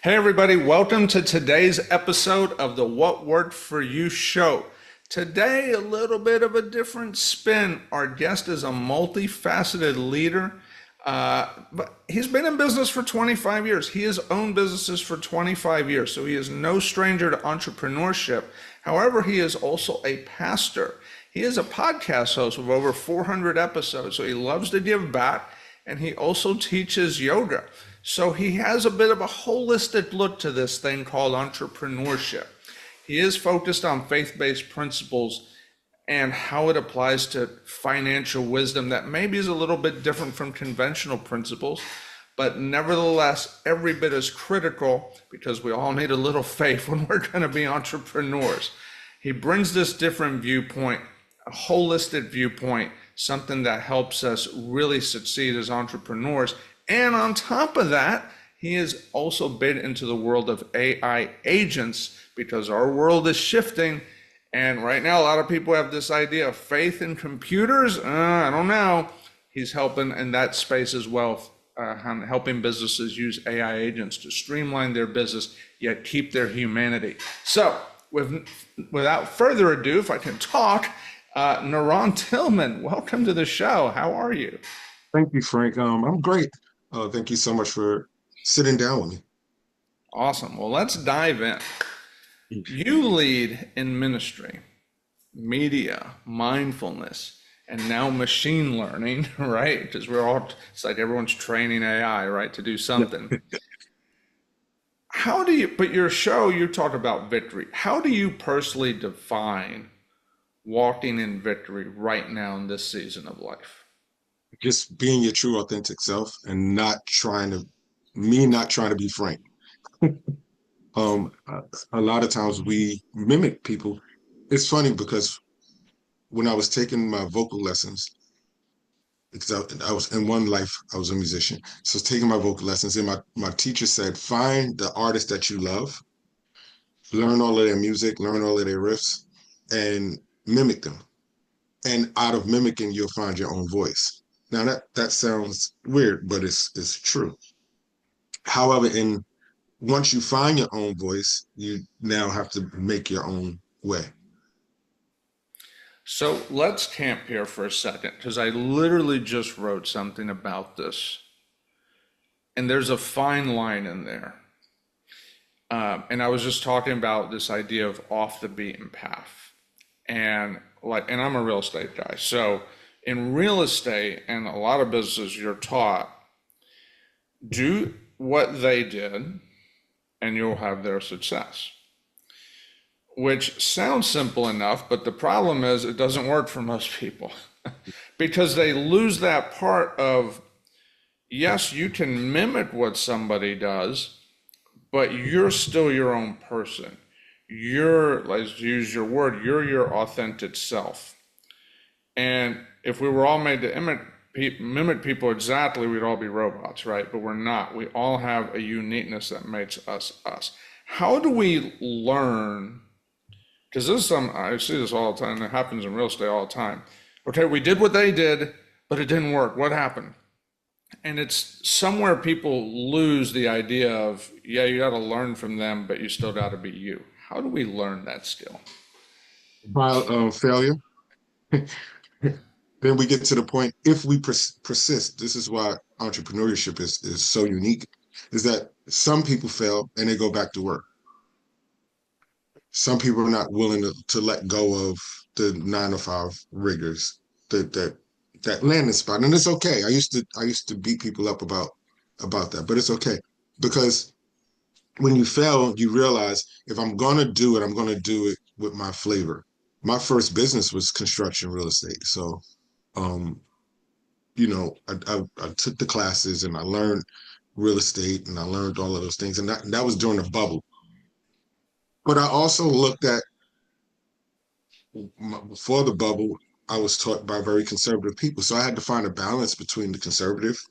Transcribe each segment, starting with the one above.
Hey, everybody, welcome to today's episode of the What Worked For You show. Today, a little bit of a different spin. Our guest is a multifaceted leader, but he's been in business for 25 years. He has owned businesses for 25 years, so he is no stranger to entrepreneurship. However, he is also a pastor. He is a podcast host with over 400 episodes, so he loves to give back, and he also teaches yoga. So he has a bit of a holistic look to this thing called entrepreneurship. He is focused on faith-based principles and how it applies to financial wisdom that maybe is a little bit different from conventional principles, but nevertheless, every bit as critical because we all need a little faith when we're going to be entrepreneurs. He brings this different viewpoint, a holistic viewpoint, something that helps us really succeed as entrepreneurs. And on top of that, he is also bid into the world of AI agents because our world is shifting. And right now, a lot of people have this idea of faith in computers. I don't know. He's helping in that space as well, helping businesses use AI agents to streamline their business, yet keep their humanity. So without further ado, if I can talk, NaRon Tillman, welcome to the show. How are you? Thank you, Frank. I'm great. Thank you so much for sitting down with me. Awesome. Well, let's dive in. You lead in ministry, media, mindfulness, and now machine learning, right? Because it's like everyone's training AI, right, to do something. But your show, you talk about victory. How do you personally define walking in victory right now in this season of life? Just being your true, authentic self and not trying to be Frank. A lot of times we mimic people. It's funny because when I was taking my vocal lessons, because I was in one life, I was a musician. So I was taking my vocal lessons, and my teacher said, find the artist that you love, learn all of their music, learn all of their riffs, and mimic them. And out of mimicking, you'll find your own voice. Now that sounds weird, but it's true. However, in once you find your own voice, you now have to make your own way. So let's camp here for a second, because I literally just wrote something about this. And there's a fine line in there. And I was just talking about this idea of off the beaten path. And I'm a real estate guy. So in real estate and a lot of businesses, you're taught, do what they did and you'll have their success. Which sounds simple enough, but the problem is it doesn't work for most people because they lose that part of, yes, you can mimic what somebody does, but you're still your own person. Let's use your word, you're your authentic self. And if we were all made to mimic people exactly, we'd all be robots, right? But we're not. We all have a uniqueness that makes us us. How do we learn? Because I see this all the time. It happens in real estate all the time. Okay, we did what they did, but it didn't work. What happened? And it's somewhere people lose the idea of, yeah, you got to learn from them, but you still got to be you. How do we learn that skill? By failure, then we get to the point, if we persist, this is why entrepreneurship is so unique, is that some people fail and they go back to work. Some people are not willing to let go of the 9 to 5 rigors, that landing spot. And it's okay. I used to beat people up about that, but it's okay. Because when you fail, you realize if I'm gonna do it, I'm gonna do it with my flavor. My first business was construction real estate. So um, I took the classes and I learned real estate and I learned all of those things. And that was during the bubble. But I also looked at before the bubble, I was taught by very conservative people. So I had to find a balance between the conservative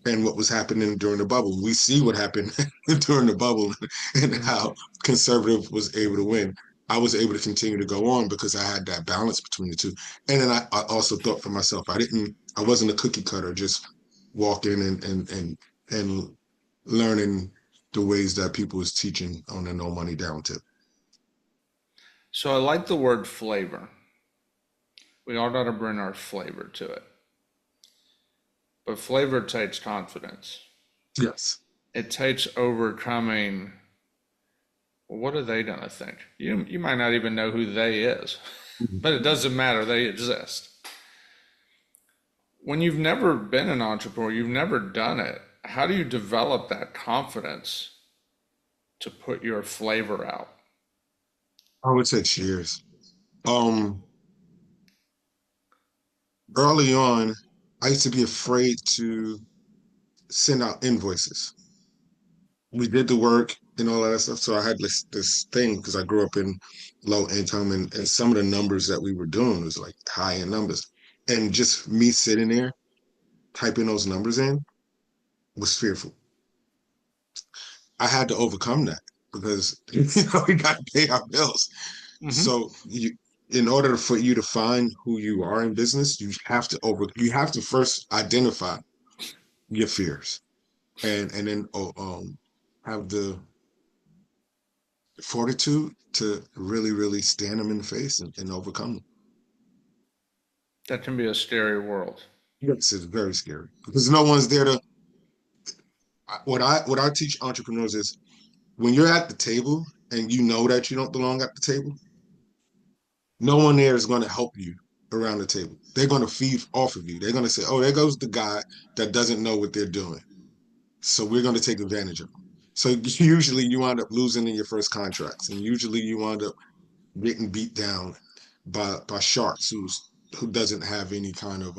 and what was happening during the bubble. We see what happened during the bubble and how conservative was able to win. I was able to continue to go on because I had that balance between the two. And then I also thought for myself, I wasn't a cookie cutter, just walking and learning the ways that people is teaching on the no money down tip. So I like the word flavor. We all got to bring our flavor to it. But flavor takes confidence. Yes. It takes overcoming, well, what are they going to think? You might not even know who they is, Mhm. but it doesn't matter. They exist. When you've never been an entrepreneur, you've never done it, how do you develop that confidence to put your flavor out? I would say cheers. Um, Early on, I used to be afraid to send out invoices. We did the work and all that stuff. So I had this thing because I grew up in low income, and some of the numbers that we were doing was like high end numbers. And just me sitting there typing those numbers in was fearful. I had to overcome that because we got to pay our bills. Hmm. So in order for you to find who you are in business, you have to first identify your fears and then have the fortitude to really stand them in the face and overcome them. That can be a scary world. Yes, it's very scary because no one's there to. What I teach entrepreneurs is when you're at the table and you know that you don't belong at the table, no one there is going to help you around the table. They're going to feed off of you. They're going to say, "Oh, there goes the guy that doesn't know what they're doing." So we're going to take advantage of them. So usually you wind up losing in your first contracts, and usually you wind up getting beat down by sharks who doesn't have any kind of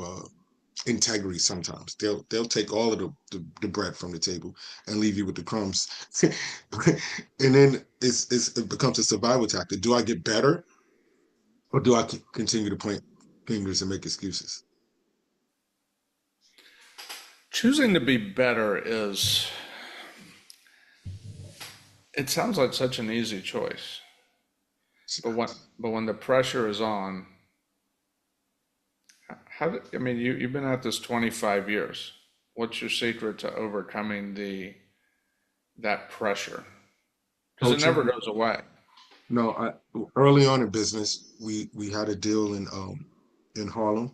integrity. Sometimes they'll take all of the bread from the table and leave you with the crumbs, and then it becomes a survival tactic. Do I get better, or do I continue to point fingers and make excuses? Choosing to be better is, it sounds like such an easy choice. But when the pressure is on, I mean, you've been at this 25 years. What's your secret to overcoming that pressure? Because it never Coaching? goes away. No, early on in business, we had a deal in Harlem,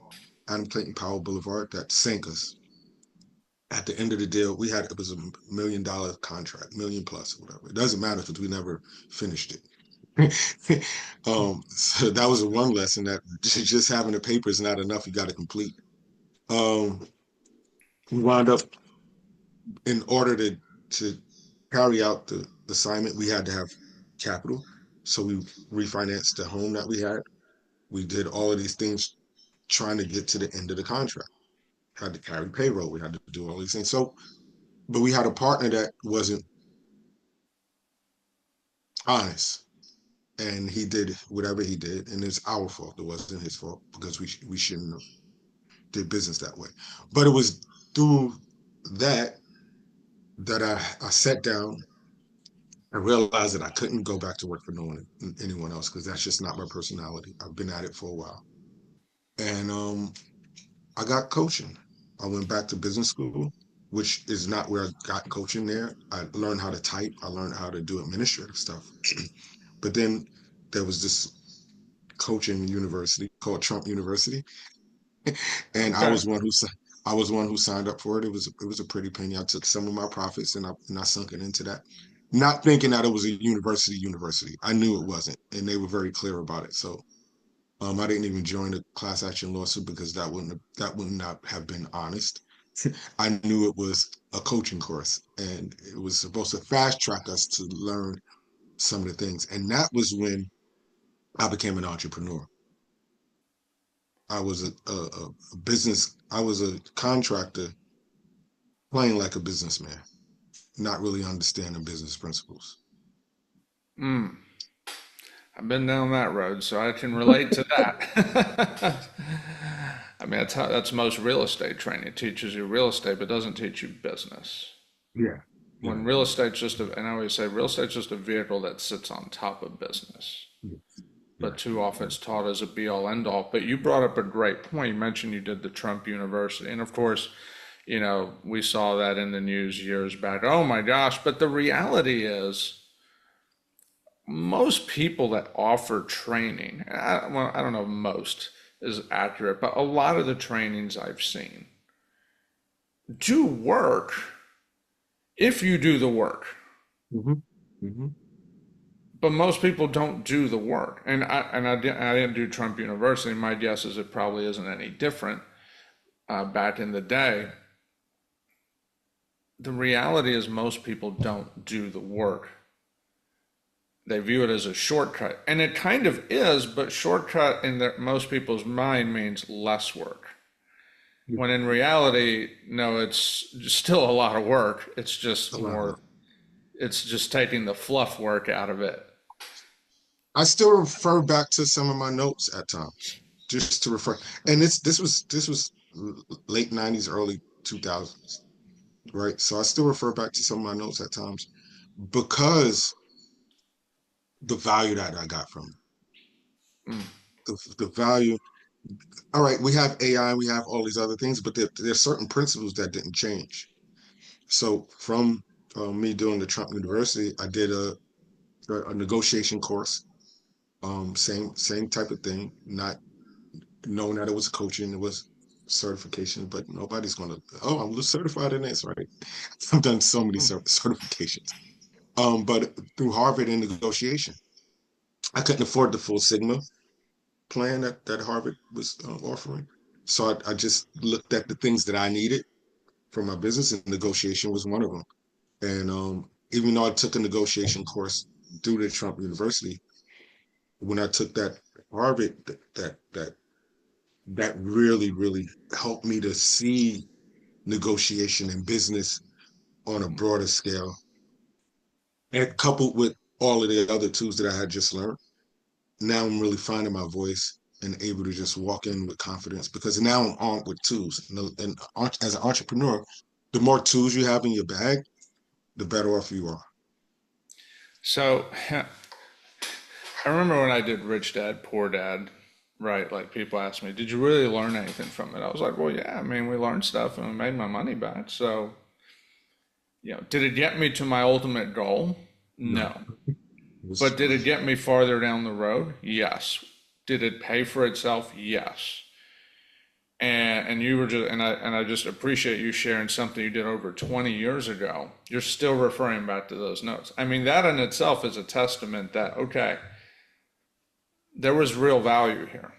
Adam Clayton Powell Boulevard that sank us. At the end of the deal, it was $1 million contract, million plus, whatever. It doesn't matter because we never finished it. So that was one lesson that just having the paper is not enough. You got to complete. Um, we wound up in order to carry out the assignment, we had to have capital. So we refinanced the home that we had. We did all of these things trying to get to the end of the contract. Had to carry payroll. We had to do all these things. So, but we had a partner that wasn't honest, and he did whatever he did, and it's our fault. It wasn't his fault because we shouldn't have did business that way. But it was through that that I sat down and realized that I couldn't go back to work for no one anyone else because that's just not my personality. I've been at it for a while, and I got coaching. I went back to business school, which is not where I got coaching there. I learned how to type. I learned how to do administrative stuff. But then there was this coaching university called Trump University, and Okay. I was one who signed up for it. It was a pretty penny. I took some of my profits and I sunk it into that, not thinking that it was a university. I knew it wasn't, and they were very clear about it. So I didn't even join the class action lawsuit because that would not have been honest. I knew it was a coaching course, and it was supposed to fast track us to learn some of the things. And that was when I became an entrepreneur. I was a business. I was a contractor playing like a businessman, not really understanding business principles. Mm, I've been down that road, so I can relate to that. I mean, that's most real estate training. It teaches you real estate, but doesn't teach you business. Yeah, yeah, When real estate's just and I always say real estate's just a vehicle that sits on top of business. yeah, But yeah. too often it's taught as a be all end all. But you brought up a great point. You mentioned you did the Trump University. And of course, We saw that in the news years back. Oh my gosh. But the reality is, most people that offer training, well, I don't know if most is accurate, but a lot of the trainings I've seen do work if you do the work. Hmm. Hmm. But most people don't do the work. I didn't do Trump University. My guess is it probably isn't any different back in the day. The reality is most people don't do the work. They view it as a shortcut. And it kind of is, but shortcut in most people's mind means less work. When in reality, no, it's still a lot of work. It's A just lot of more, work. it's just taking the fluff work out of it. I still refer back to some of my notes at times, just to refer. And this was late '90s, early 2000s, right? So I still refer back to some of my notes at times because the value that I got from it. Mm. The value. All right, we have AI, we have all these other things, but there's certain principles that didn't change. So from me doing the Trump University, I did a negotiation course. Same type of thing. Not knowing that it was coaching, it was certification, but nobody's gonna. Oh, I'm certified in this, right? I've done so many certifications. But through Harvard and negotiation, I couldn't afford the full Sigma plan that Harvard was offering. So I just looked at the things that I needed for my business, and negotiation was one of them. And even though I took a negotiation course through the Trump University, when I took that Harvard, that really helped me to see negotiation and business on a broader scale, and coupled with all of the other tools that I had just learned. Now I'm really finding my voice and able to just walk in with confidence because now I'm armed with tools. And as an entrepreneur, the more tools you have in your bag, the better off you are. So I remember when I did Rich Dad, Poor Dad, right? Like people ask me, did you really learn anything from it? I was like, well, yeah, I mean, we learned stuff and we made my money back. So, did it get me to my ultimate goal? No, No. it's But did it get me farther down the road? Yes. Did it pay for itself? Yes. And you were just and I just appreciate you sharing something you did over 20 years ago. You're still referring back to those notes. I mean, that in itself is a testament that okay, there was real value here.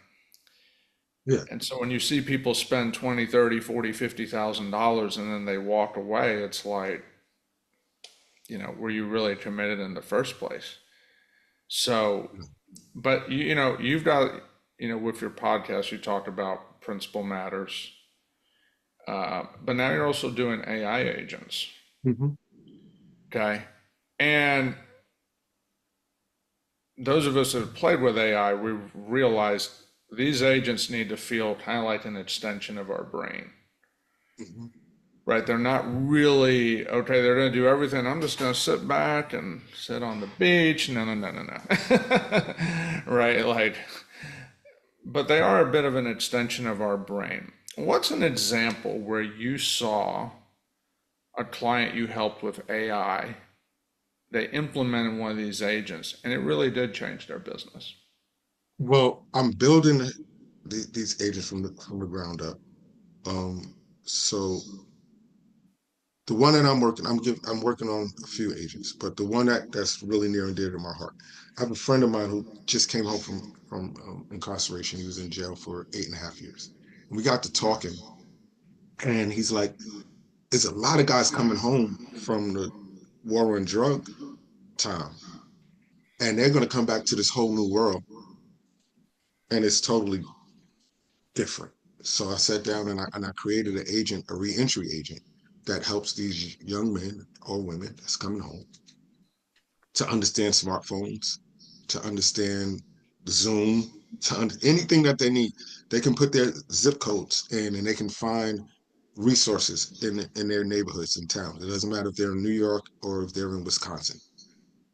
yeah. And so when you see people spend 20, 30, 40, $50,000 and then they walk away, it's like, were you really committed in the first place? So, but you've got, with your podcast, you talked about principle matters, but now you're also doing AI agents, Mhm. okay? And those of us that have played with AI, we've realized these agents need to feel kind of like an extension of our brain. Mhm. Right? They're not really, okay, they're going to do everything. I'm just going to sit back and sit on the beach. No, no, no, no, no. Right? Like, but they are a bit of an extension of our brain. What's an example where you saw a client you helped with AI? They implemented one of these agents and it really did change their business. Well, I'm building these agents from the ground up. Um, so the one that I'm working on a few agents, but the one that's really near and dear to my heart. I have a friend of mine who just came home from incarceration. He was in jail for 8.5 years. And we got to talking, and he's like, "There's a lot of guys coming home from the war and drug time, and they're going to come back to this whole new world, and it's totally different." So I sat down and I created an agent, a reentry agent, that helps these young men or women that's coming home to understand smartphones, to understand Zoom, anything that they need. They can put their zip codes in and they can find resources in their neighborhoods and towns. It doesn't matter if they're in New York or if they're in Wisconsin.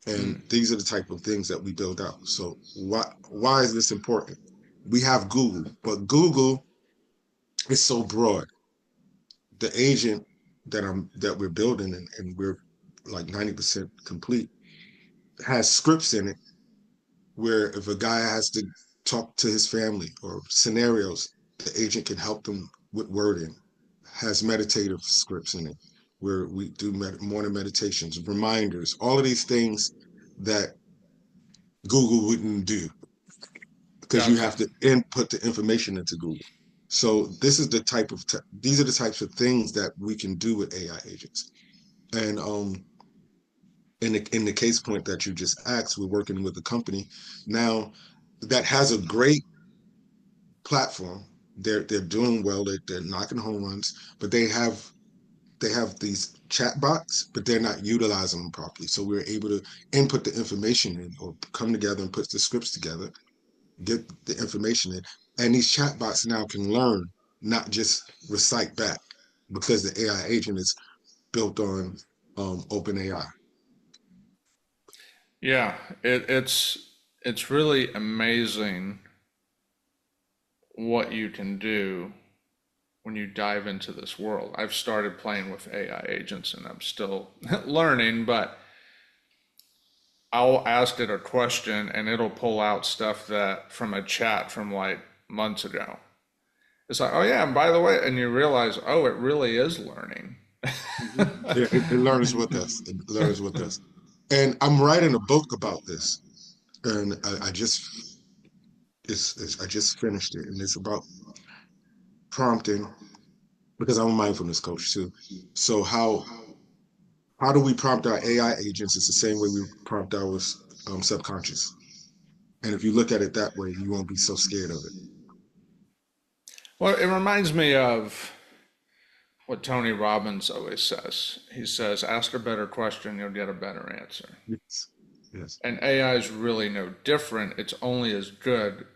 And Mm, these are the type of things that we build out. So why is this important? We have Google, but Google is so broad the agent that we're building, and we're like 90% complete, has scripts in it where if a guy has to talk to his family or scenarios, the agent can help them with wording. Has meditative scripts in it where we do morning meditations, reminders, all of these things that Google wouldn't do because you Gotcha. have to input the information into Google. So this is the type of these are the types of things that we can do with AI agents. And in the case point that you just asked, we're working with a company now that has a great platform. They're doing well. They're knocking home runs, but they have these chat bots, but they're not utilizing them properly. So we're able to input the information in, or come together and put the scripts together, get the information in, and these chat bots now can learn, not just recite back, because the AI agent is built on OpenAI. Yeah, it's really amazing what you can do when you dive into this world. I've started playing with AI agents and I'm still learning, but I'll ask it a question and it'll pull out stuff that from a chat from like months ago. It's like, oh yeah, and by the way, and you realize, oh, it really is learning. Yeah, it learns with us. It learns with us. And I'm writing a book about this, and I just finished it, and it's about prompting, because I'm a mindfulness coach too. So how do we prompt our AI agents? It's the same way we prompt our subconscious. And if you look at it that way, you won't be so scared of it. Well, it reminds me of what Tony Robbins always says. He says, ask a better question, you'll get a better answer. Yes. Yes. And AI is really no different. It's only as good.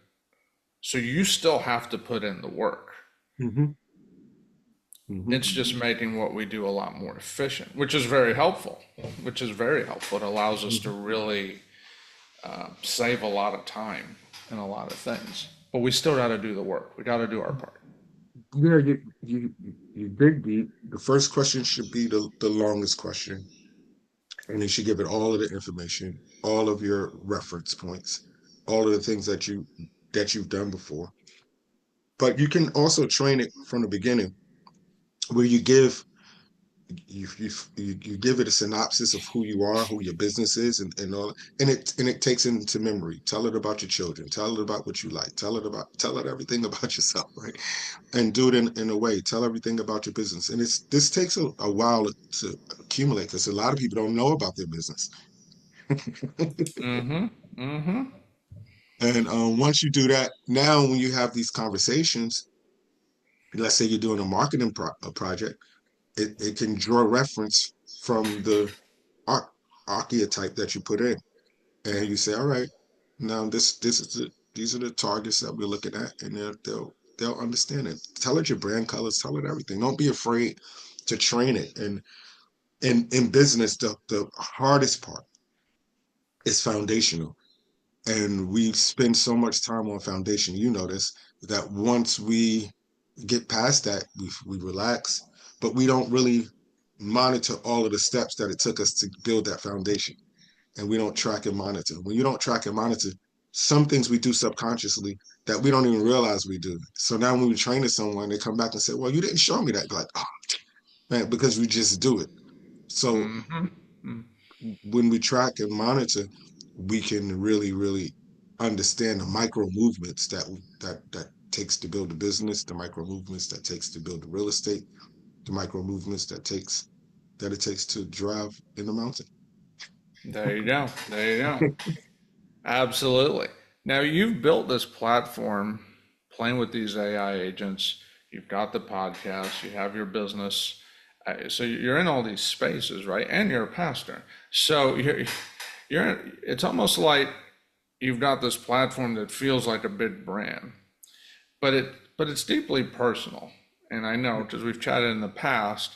So you still have to put in the work. Mm-hmm. Mm-hmm. It's just making what we do a lot more efficient, which is very helpful. Which is very helpful. It allows us to really save a lot of time in a lot of things. But we still got to do the work. We got to do our part. Yeah, you dig deep. The first question should be the longest question, and you should give it all of the information, all of your reference points, all of the things that you've done before. But you can also train it from the beginning, where you give it a synopsis of who you are, who your business is, and all, and it takes it into memory. Tell it about your children. Tell it about what you like. Tell it everything about yourself, right? And do it in a way. Tell everything about your business. And this takes a while to accumulate, because a lot of people don't know about their business. Mm-hmm. Mm-hmm. And once you do that, now when you have these conversations, let's say you're doing a marketing a project, it can draw reference from the arch archetype that you put in, and you say, all right, now these are the targets that we're looking at, and they'll understand it. Tell it your brand colors, tell it everything. Don't be afraid to train it. And in business, the hardest part is foundational. And we spend so much time on foundation, you notice, that once we get past that, we relax, but we don't really monitor all of the steps that it took us to build that foundation. And we don't track and monitor. When you don't track and monitor, some things we do subconsciously that we don't even realize we do. So now when we train someone, they come back and say, well, you didn't show me that. Like, oh, man, because we just do it. So Mm-hmm. when we track and monitor, we can really, really understand the micro movements that takes to build a business, the micro movements that takes to build the real estate, the micro movements that it takes to drive in the mountain. There you go. There you go. Absolutely. Now you've built this platform playing with these AI agents. You've got the podcast, you have your business. So you're in all these spaces, right? And you're a pastor. So it's almost like you've got this platform that feels like a big brand, but it's deeply personal. And I know because we've chatted in the past.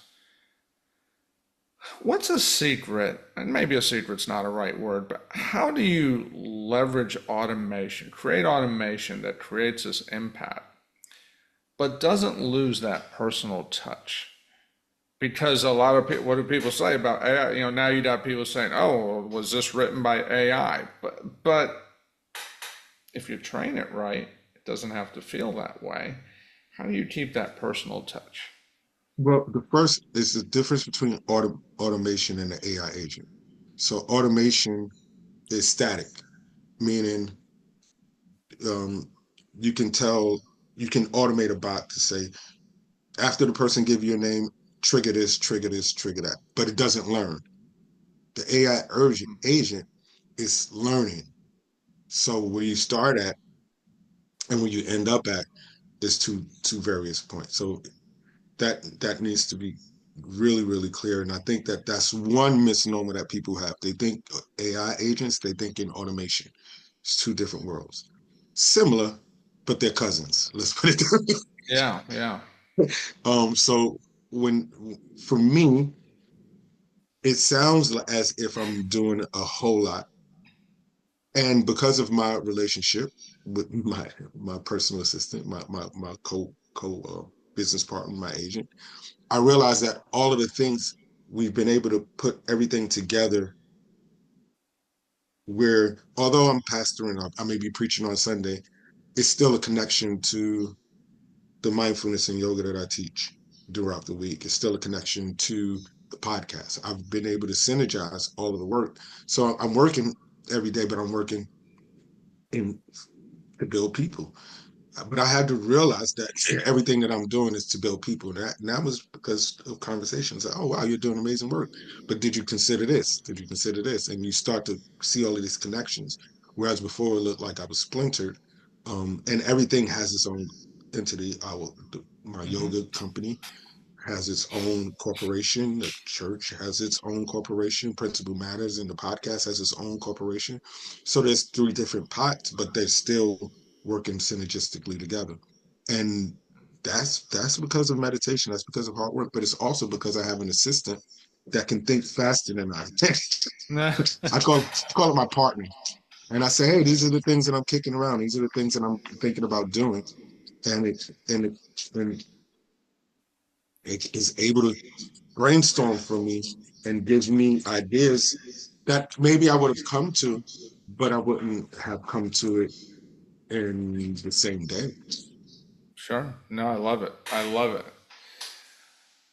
What's a secret? And maybe a secret's not a right word, but how do you leverage automation, create automation that creates this impact, but doesn't lose that personal touch? Because a lot of people, what do people say about AI? You know, now you got people saying, "Oh, well, was this written by AI?" But if you train it right, it doesn't have to feel that way. How do you keep that personal touch? Well, the first is the difference between automation and the AI agent. So automation is static, meaning um, you can tell you can automate a bot to say after the person give you a name, trigger this, trigger this, trigger that, but it doesn't learn. The AI urgent agent is learning. So where you start at and where you end up at is two various points. So that needs to be really really clear, and I think that that's one misnomer that people have. They think AI agents, they think in automation. It's two different worlds, similar but they're cousins, let's put it that Yeah, yeah. way. So when for me it sounds as if I'm doing a whole lot, and because of my relationship with my personal assistant, my co business partner, my agent, I realized that all of the things we've been able to put everything together where although I'm pastoring, I may be preaching on Sunday, it's still a connection to the mindfulness and yoga that I teach throughout the week. It's still a connection to the podcast. I've been able to synergize all of the work. So I'm working every day, but I'm working in to build people. But I had to realize that everything that I'm doing is to build people. And that was because of conversations. Like, oh, wow, you're doing amazing work. But did you consider this? Did you consider this? And you start to see all of these connections. Whereas before it looked like I was splintered. And everything has its own entity. My Hmm. yoga company has its own corporation. The church has its own corporation. Principal Matters and the podcast has its own corporation. So there's three different pots, but they're still working synergistically together. And that's because of meditation. That's because of hard work. But it's also because I have an assistant that can think faster than I. I call it my partner. And I say, hey, these are the things that I'm kicking around. These are the things that I'm thinking about doing. And it is able to brainstorm for me and gives me ideas that maybe I would have come to, but I wouldn't have come to it in the same day. Sure. No, I love it. I love it.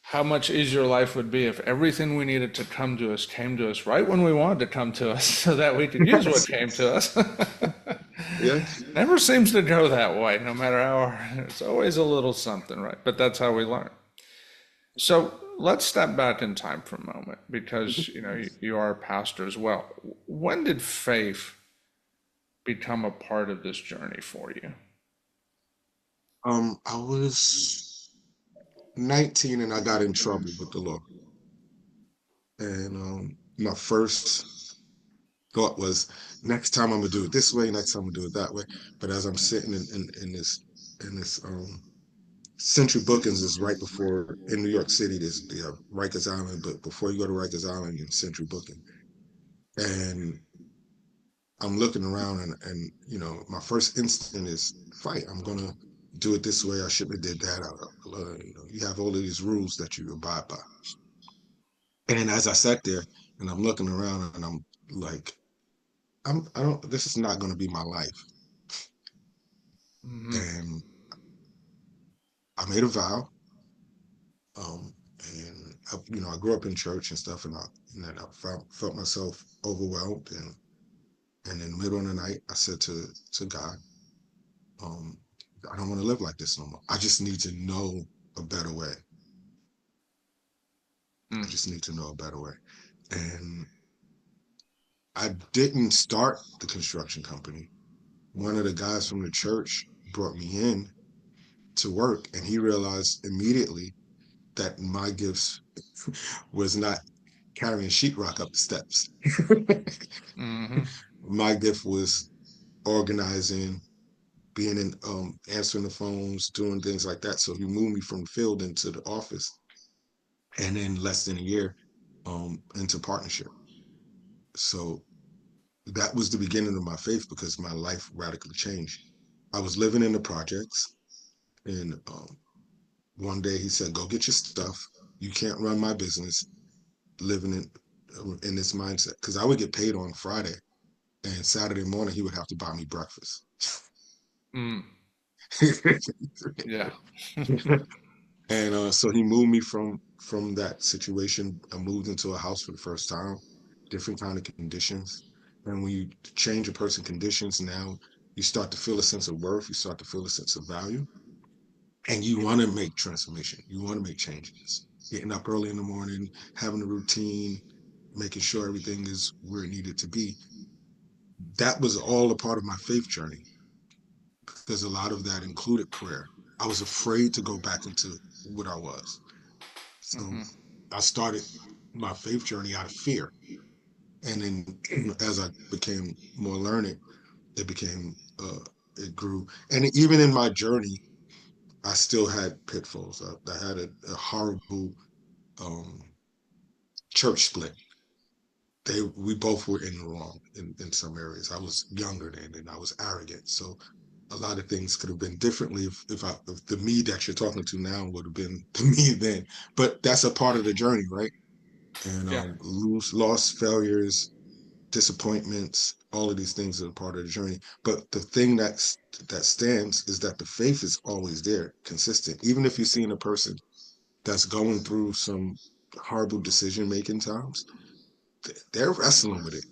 How much easier life would be if everything we needed to come to us came to us right when we wanted to come to us so that we could use what Yes. came to us. Yeah. Never seems to go that way, no matter how, it's always a little something, right? But that's how we learn. So let's step back in time for a moment because, you know, you are a pastor as well. When did faith become a part of this journey for you? I was 19 and I got in trouble with the law. And my first thought was, next time I'm gonna do it this way, next time I'm gonna do it that way. But as I'm sitting in this Century Bookings is right before in New York City. There's Rikers Island, but before you go to Rikers Island, in Century Booking, and I'm looking around, and my first instinct is fight. I'm gonna do it this way. I shouldn't have did that. You have all of these rules that you abide by. And as I sat there and I'm looking around and I'm like, I don't. This is not gonna be my life. Hmm. And I made a vow. Um, I grew up in church and stuff, and then I felt myself overwhelmed, and in the middle of the night, I said to God, um, I don't want to live like this no more. I just need to know a better way. I just need to know a better way. And I didn't start the construction company. One of the guys from the church brought me in to work, and he realized immediately that my gifts was not carrying sheetrock up the steps. Hmm. My gift was organizing, being in, answering the phones, doing things like that. So he moved me from the field into the office, and in less than a year, into partnership. So that was the beginning of my faith because my life radically changed. I was living in the projects, and one day he said, "Go get your stuff. You can't run my business living in this mindset. Because I would get paid on Friday, and Saturday morning he would have to buy me breakfast. Mm. Yeah. And so he moved me from that situation. I moved into a house for the first time, different kind of conditions. And when you change a person's conditions, now you start to feel a sense of worth. You start to feel a sense of value, and you want to make transformation. You want to make changes. Getting up early in the morning, having a routine, making sure everything is where it needed to be. That was all a part of my faith journey because a lot of that included prayer. I was afraid to go back into what I was. So Hmm. I started my faith journey out of fear. And then as I became more learned, it became, it grew. And even in my journey, I still had pitfalls. I had a horrible um, church split. We both were in the wrong in some areas. I was younger then and I was arrogant. So a lot of things could have been differently if the me that you're talking to now would have been the me then. But that's a part of the journey, right? And Yeah. loss, failures, disappointments, all of these things are part of the journey. But the thing that stands is that the faith is always there, consistent. Even if you're seeing a person that's going through some horrible decision making times, they're wrestling with it.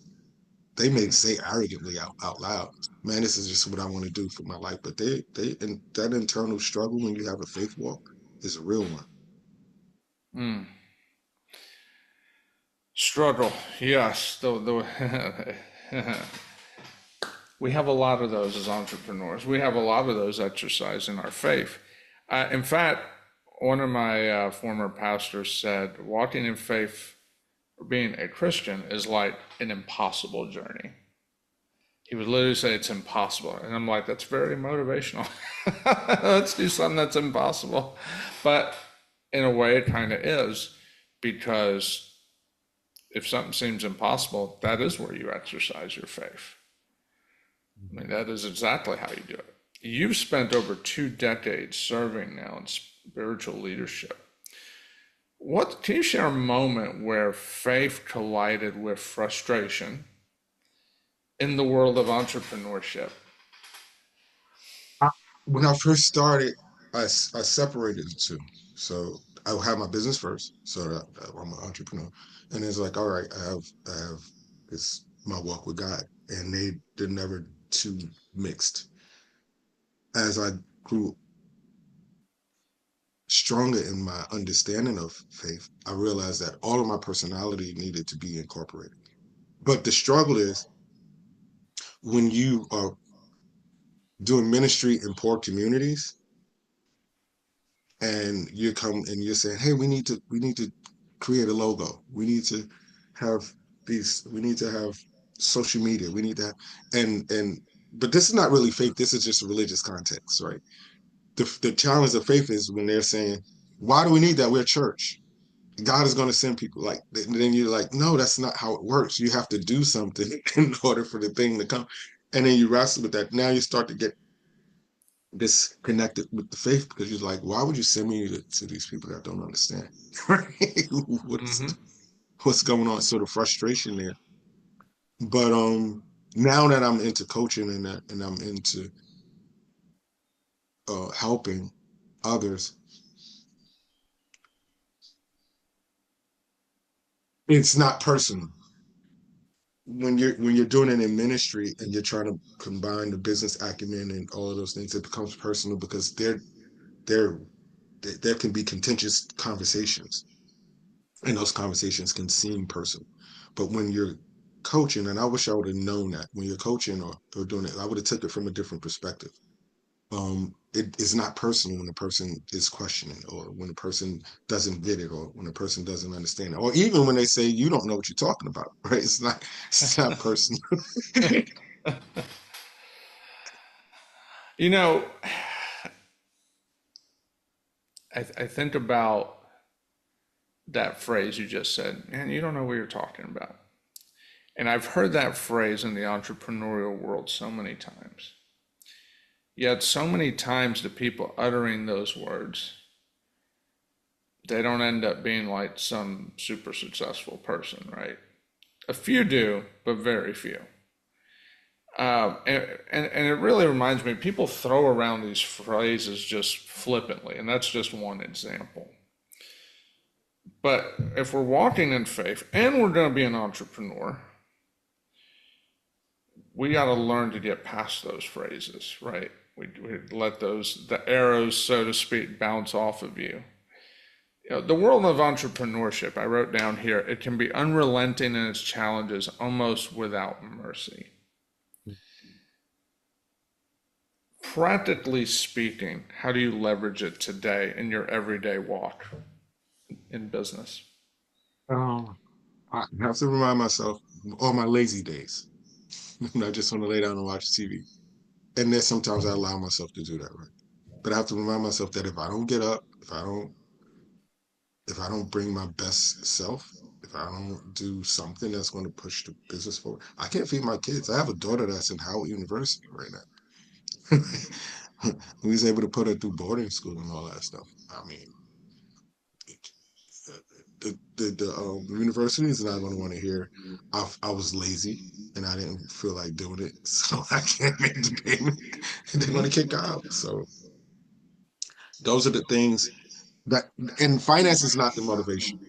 They may Hmm. say arrogantly out loud, "Man, this is just what I want to do for my life." But and that internal struggle when you have a faith walk is a real one. Mm. Struggle. Yes. The we have a lot of those as entrepreneurs. We have a lot of those exercise in our faith. In fact, one of my former pastors said, walking in faith or being a Christian is like an impossible journey. He would literally say it's impossible. And I'm like, that's very motivational. Let's do something that's impossible. But in a way, it kind of is, because if something seems impossible, that is where you exercise your faith. I mean, that is exactly how you do it. You've spent over 2 decades serving now in spiritual leadership. What can you share a moment where faith collided with frustration in the world of entrepreneurship? I- When I first started, I separated the two. So I had my business first, so that I'm an entrepreneur, and it's like, all right, I have this my walk with God, and they're never too mixed. As I grew stronger in my understanding of faith, I realized that all of my personality needed to be incorporated. But the struggle is when you are doing ministry in poor communities and you come and you're saying, "Hey, we need to create a logo. We need to have we need to have social media. We need to have, and but this is not really faith. This is just a religious context, right? The challenge of faith is when they're saying, why do we need that? We're a church. God is going to send people. Like then you're like, no, that's not how it works. You have to do something in order for the thing to come. And then you wrestle with that. Now you start to get disconnected with the faith because you're like, why would you send me to these people that don't understand? what is Hmm. what's going on? Sort of frustration there. But now that I'm into coaching and I'm into helping others, it's not personal. When you're doing it in ministry and you're trying to combine the business acumen and all of those things, it becomes personal because they're there can be contentious conversations and those conversations can seem personal. But when you're coaching, and I wish I would have known that when you're coaching or doing it, I would have took it from a different perspective. It is not personal when the person is questioning or when the person doesn't get it or when the person doesn't understand it or even when they say you don't know what you're talking about, right? It's not personal. You know, I think about that phrase you just said, man, you don't know what you're talking about. And I've heard that phrase in the entrepreneurial world so many times. Yet, so many times, the people uttering those words, they don't end up being like some super successful person, right? A few do, but very few. And it really reminds me, people throw around these phrases just flippantly, and that's just one example. But if we're walking in faith and we're going to be an entrepreneur, we got to learn to get past those phrases, right? We let the arrows, so to speak, bounce off of you. The world of entrepreneurship, I wrote down here, it can be unrelenting in its challenges, almost without mercy. Practically speaking, how do you leverage it today in your everyday walk in business? Um, I have to remind myself on my lazy days when I just want to lay down and watch TV. And then sometimes I allow myself to do that, right? But I have to remind myself that if I don't get up, if I don't bring my best self, if I don't do something that's going to push the business forward, I can't feed my kids. I have a daughter that's in Howard University right now. We was able to put her through boarding school and all that stuff. I mean, the university is not going to want to hear I was lazy and I didn't feel like doing it, so I can't make the payment. They're going to kick out. So those are the things that, and finance is not the motivation.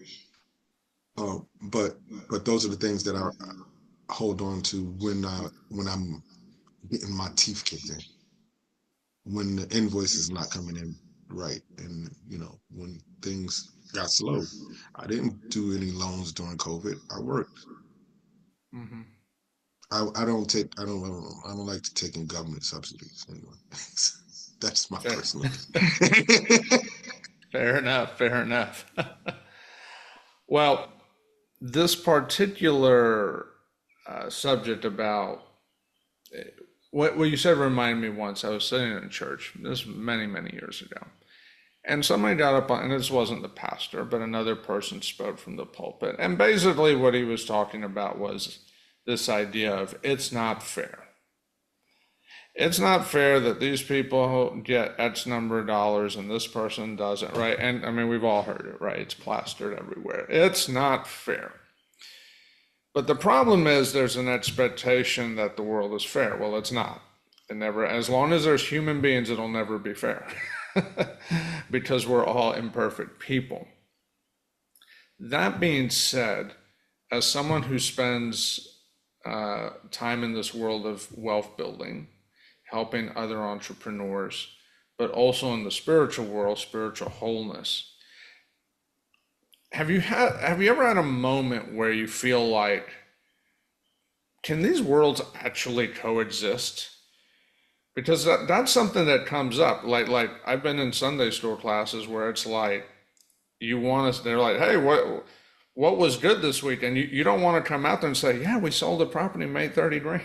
But those are the things that I hold on to when I'm getting my teeth kicked in, when the invoice is not coming in right, and when things got slow. I didn't do any loans during COVID. I worked. Mm-hmm. I don't take I don't like to take in government subsidies anyway. That's my Fair, personal. fair enough. Fair enough. Well, this particular subject about what you said reminded me once. I was sitting in church, this was many, many years ago, and somebody got up on, and this wasn't the pastor, but another person spoke from the pulpit. And basically, what he was talking about was this idea of it's not fair. It's not fair that these people get X number of dollars and this person doesn't, right? And I mean, we've all heard it, right? It's plastered everywhere. It's not fair. But the problem is there's an expectation that the world is fair. Well, it's not. It never, as long as there's human beings, it'll never be fair because we're all imperfect people. That being said, as someone who spends time in this world of wealth building, helping other entrepreneurs, but also in the spiritual world, spiritual wholeness, have you ever had a moment where you feel like, can these worlds actually coexist? Because that's something that comes up. Like I've been in Sunday school classes where it's like you want us. They're like, hey, what was good this week? And you don't want to come out there and say, yeah, we sold a property and made 30 grand.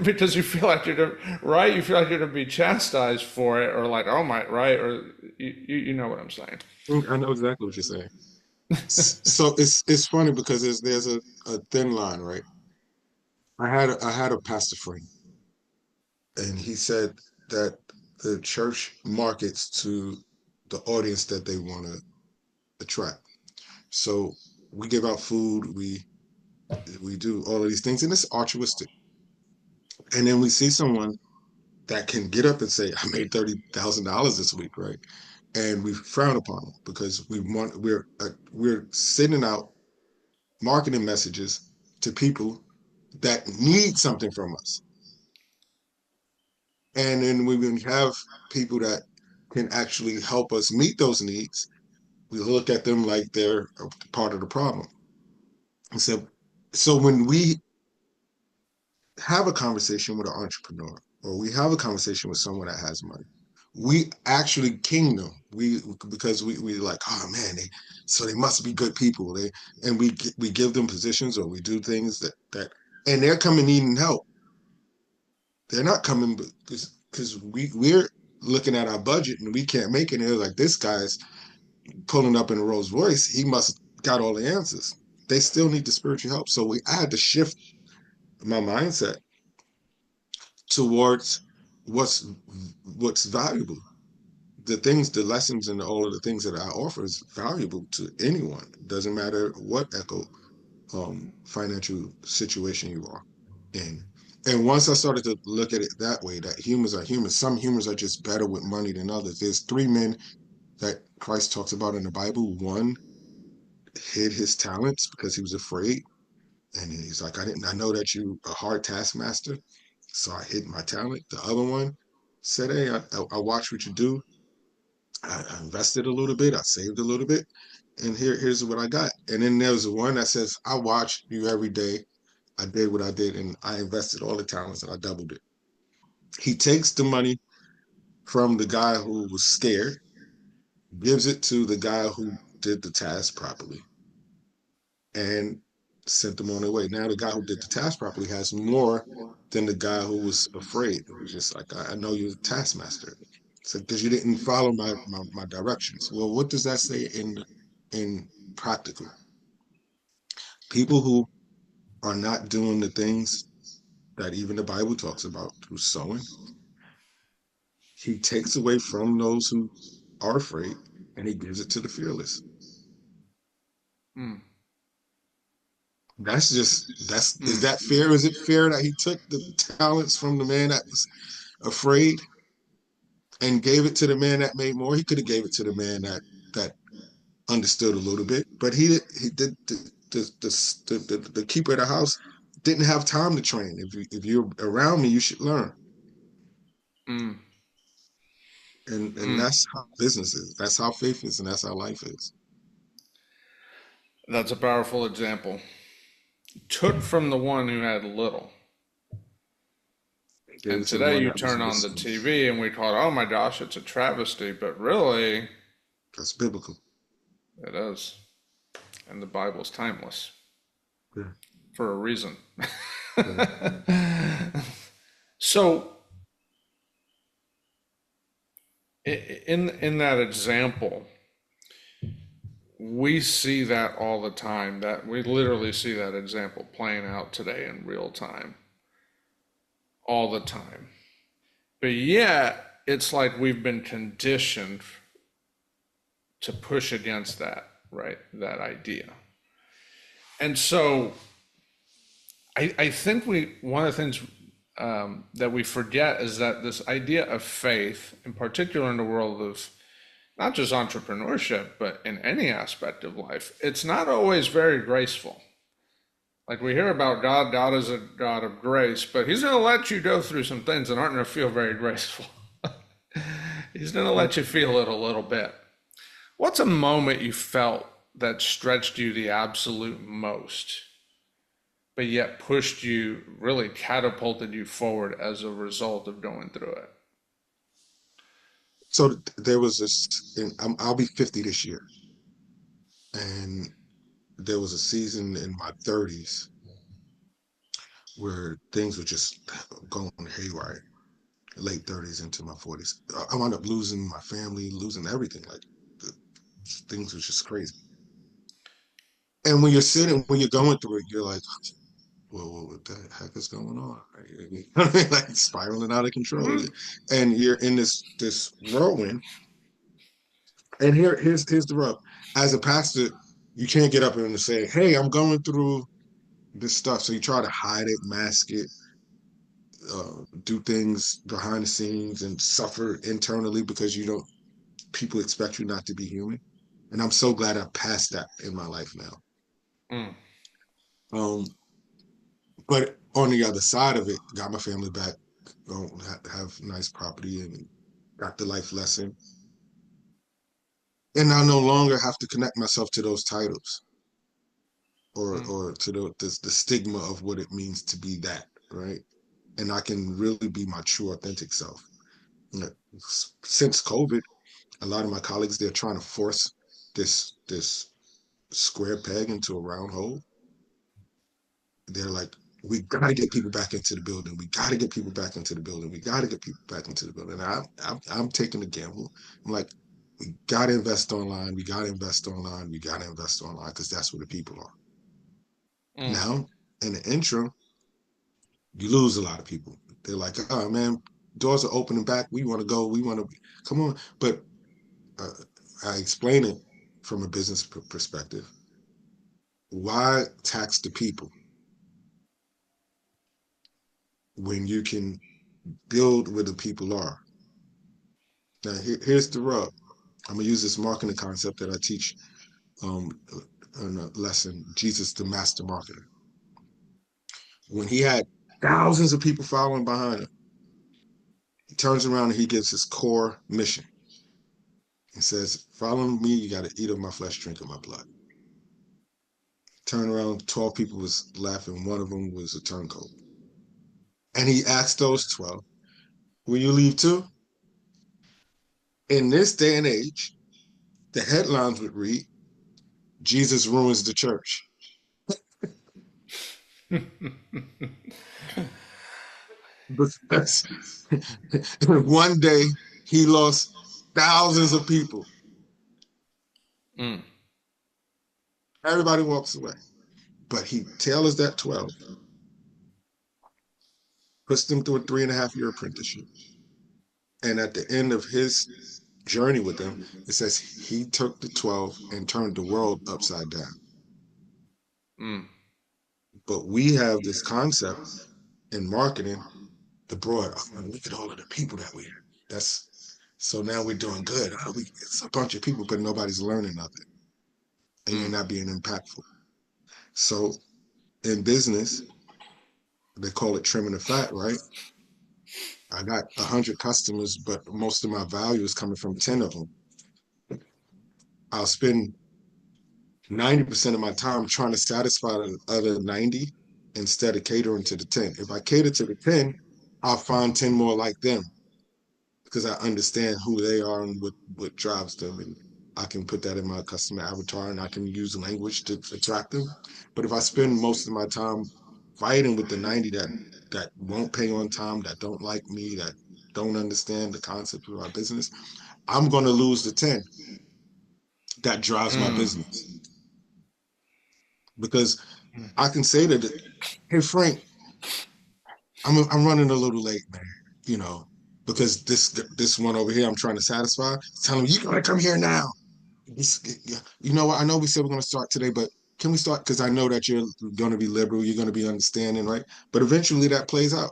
Because you feel like you're right. You feel like you're going to be chastised for it, or like, oh my, right, or you know what I'm saying. I know exactly what you're saying. So it's funny because there's a thin line, right? I had a pastor friend, and he said that the church markets to the audience that they want to attract. So we give out food, we do all of these things, and it's altruistic. And then we see someone that can get up and say, "I made $30,000 this week," right? And we frown upon them because we're sending out marketing messages to people that need something from us. And then when we have people that can actually help us meet those needs, we look at them like they're a part of the problem. And so when we have a conversation with an entrepreneur or we have a conversation with someone that has money, we actually king them. Because we like, oh man, so they must be good people. We give them positions or we do things and they're coming needing help. They're not coming because we're looking at our budget and we can't make it. And they're like, this guy's pulling up in a Rolls Royce. He must got all the answers. They still need the spiritual help. So I had to shift my mindset towards what's what's valuable. the things, the lessons, and all of the things that I offer is valuable to anyone. It doesn't matter what financial situation you are in. And once I started to look at it that way, that humans are humans, some humans are just better with money than others. There's three men that Christ talks about in the Bible. One hid his talents because he was afraid. And he's like, I know that you a hard taskmaster, so I hid my talent. The other one said, hey, I watch what you do. I invested a little bit, I saved a little bit, and here's what I got. And then there's one that says, I watch you every day. I did what I did, and I invested all the talents and I doubled it. He takes the money from the guy who was scared, gives it to the guy who did the task properly, and sent them on their way. Now the guy who did the task properly has more than the guy who was afraid. It was just like, I know you're a taskmaster. So because you didn't follow my directions. Well, what does that say in practical? People who are not doing the things that even the Bible talks about through sowing, he takes away from those who are afraid and he gives it to the fearless. Mm. That's is Mm. that fair? Is it fair that he took the talents from the man that was afraid and gave it to the man that made more? He could have gave it to the man that understood a little bit, but he did the keeper of the house didn't have time to train. If you're around me, you should learn. Mm. And Mm. that's how business is. That's how faith is, and that's how life is. That's a powerful example. Took from the one who had little. He gave And it to the today one you that was turn on the listening. TV and we call it, oh my gosh, it's a travesty. But really, That's biblical. it is. And the Bible's timeless Yeah. for a reason. Yeah. So, in that example, we see that all the time. That we literally see that example playing out today in real time, all the time. But yet, it's like we've been conditioned to push against that, right? That idea. And so I think one of the things that we forget is that this idea of faith, in particular in the world of not just entrepreneurship, but in any aspect of life, it's not always very graceful. Like we hear about God, God is a God of grace, but He's going to let you go through some things that aren't going to feel very graceful. He's going to let you feel it a little bit. What's a moment you felt that stretched you the absolute most, but yet pushed you, really catapulted you forward as a result of going through it? So there was this, and I'll be 50 this year, and there was a season in my 30s where things were just going haywire. Late 30s into my 40s, I wound up losing my family, losing everything. Like the, things were just crazy. And when you're sitting, when you're going through it, you're like, well, what the heck is going on? Like spiraling out of control. Mm-hmm. And you're in this whirlwind. And here's the rub. As a pastor, you can't get up and say, hey, I'm going through this stuff. So you try to hide it, mask it, do things behind the scenes and suffer internally because you don't people expect you not to be human. And I'm so glad I passed that in my life now. Mm. Um, but on the other side of it, got my family back, have nice property and got the life lesson. And I no longer have to connect myself to those titles Mm. or to the stigma of what it means to be that, right? And I can really be my true authentic self. You know, since COVID, a lot of my colleagues, they're trying to force this square peg into a round hole. They're like, we got to get people back into the building. We got to get people back into the building. We got to get people back into the building. And I'm taking the gamble. I'm like, we got to invest online. We got to invest online. We got to invest online because that's where the people are. Mm. Now, in the interim, you lose a lot of people. They're like, oh man, doors are opening back. We want to go. We want to come on. But I explain it from a business perspective. Why tax the people when you can build where the people are? Now, here's the rub. I'm gonna use this marketing concept that I teach um, in a lesson. Jesus, the master marketer. When he had thousands of people following behind him, he turns around and he gives his core mission. He says, "Follow me. You got to eat of my flesh, drink of my blood." Turn around. 12 people was laughing. One of them was a turncoat, and he asked those 12, "Will you leave too?" In this day and age, the headlines would read, Jesus ruins the church. Because one day he lost thousands of people. Mm. Everybody walks away. But he tailors that 12, puts them through a 3.5 year apprenticeship. And at the end of his journey with them, it says he took the 12 and turned the world upside down. Mm. But we have this concept in marketing, the broad, oh, look at all of the people that we have. That's so now we're doing good. It's a bunch of people, but nobody's learning nothing. And you're Mm. not being impactful. So in business, they call it trimming the fat, right? I got 100 customers, but most of my value is coming from 10 of them. I'll spend 90% of my time trying to satisfy the other 90 instead of catering to the 10. If I cater to the 10, I'll find 10 more like them because I understand who they are and what drives them. And I can put that in my customer avatar and I can use language to attract them. But if I spend most of my time fighting with the 90 that won't pay on time, that don't like me, that don't understand the concept of our business, I'm going to lose the 10 that drives my Mm. business. Because I can say that, hey, Frank, I'm running a little late, man, you know, because this one over here I'm trying to satisfy, tell him, you got to come here now. You know what? I know we said we're going to start today, but can we start? Because I know that you're going to be liberal, you're going to be understanding, right? But eventually that plays out.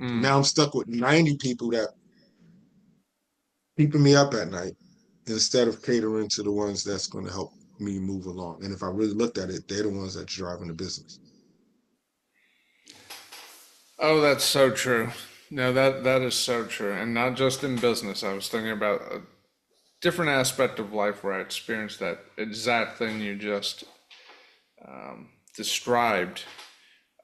Mm. Now I'm stuck with 90 people that keeping me up at night instead of catering to the ones that's going to help me move along. And if I really looked at it, they're the ones that's driving the business. Oh, that's so true. No, that is so true, and not just in business. I was thinking about a different aspect of life where I experienced that exact thing you just described.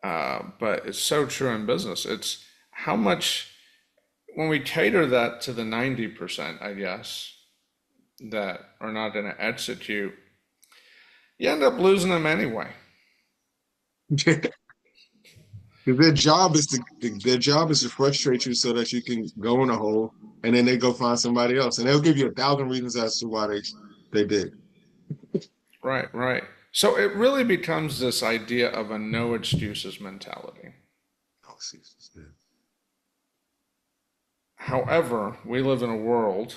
But it's so true in business. It's how much when we cater that to the 90%, I guess, that are not going to execute, you end up losing them anyway. Their job is to frustrate you so that you can go in a hole and then they go find somebody else. And they'll give you 1,000 reasons as to why they did. Right, right. So it really becomes this idea of a no excuses mentality. Oh, see, However, we live in a world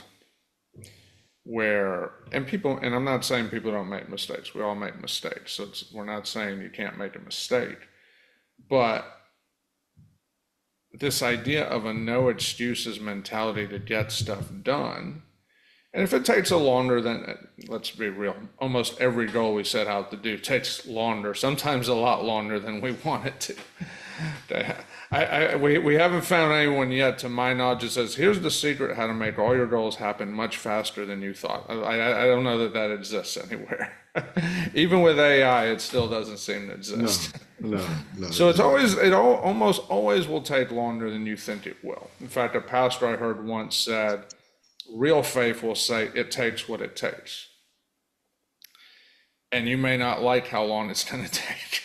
where, and people, and I'm not saying people don't make mistakes. We all make mistakes. So we're not saying you can't make a mistake. But this idea of a no excuses mentality to get stuff done. And if it takes a longer than, let's be real, almost every goal we set out to do takes longer, sometimes a lot longer than we want it to. We haven't found anyone yet, to my knowledge, that says, here's the secret how to make all your goals happen much faster than you thought. I don't know that that exists anywhere. Even with AI, it still doesn't seem to no, exist. no, So it doesn't. almost always will take longer than you think it will. In fact, a pastor I heard once said, real faith will say it takes what it takes. And you may not like how long it's going to take,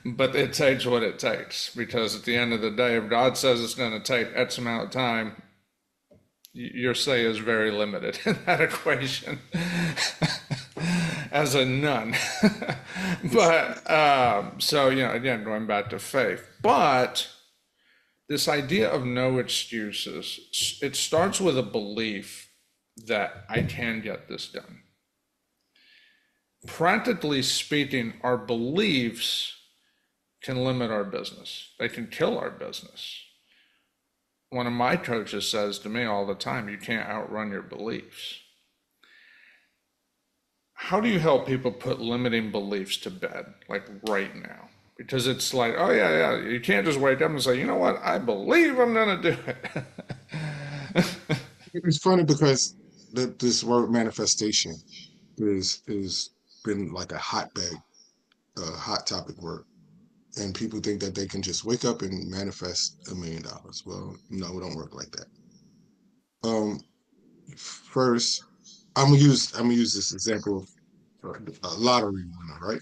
but it takes what it takes. Because at the end of the day, if God says it's going to take X amount of time, your say is very limited in that equation as a none. But so, again, going back to faith. But this idea of no excuses, it starts with a belief that I can get this done. Practically speaking, our beliefs can limit our business. They can kill our business. One of my coaches says to me all the time, you can't outrun your beliefs. How do you help people put limiting beliefs to bed, like right now? Because it's like, oh, yeah, yeah, you can't just wake up and say, you know what, I believe I'm going to do it. It's funny because this word manifestation is been like a hotbed, a hot topic word, and people think that they can just wake up and manifest $1 million. Well, no, it don't work like that. Um, First, I'm gonna use this example of a lottery winner, right?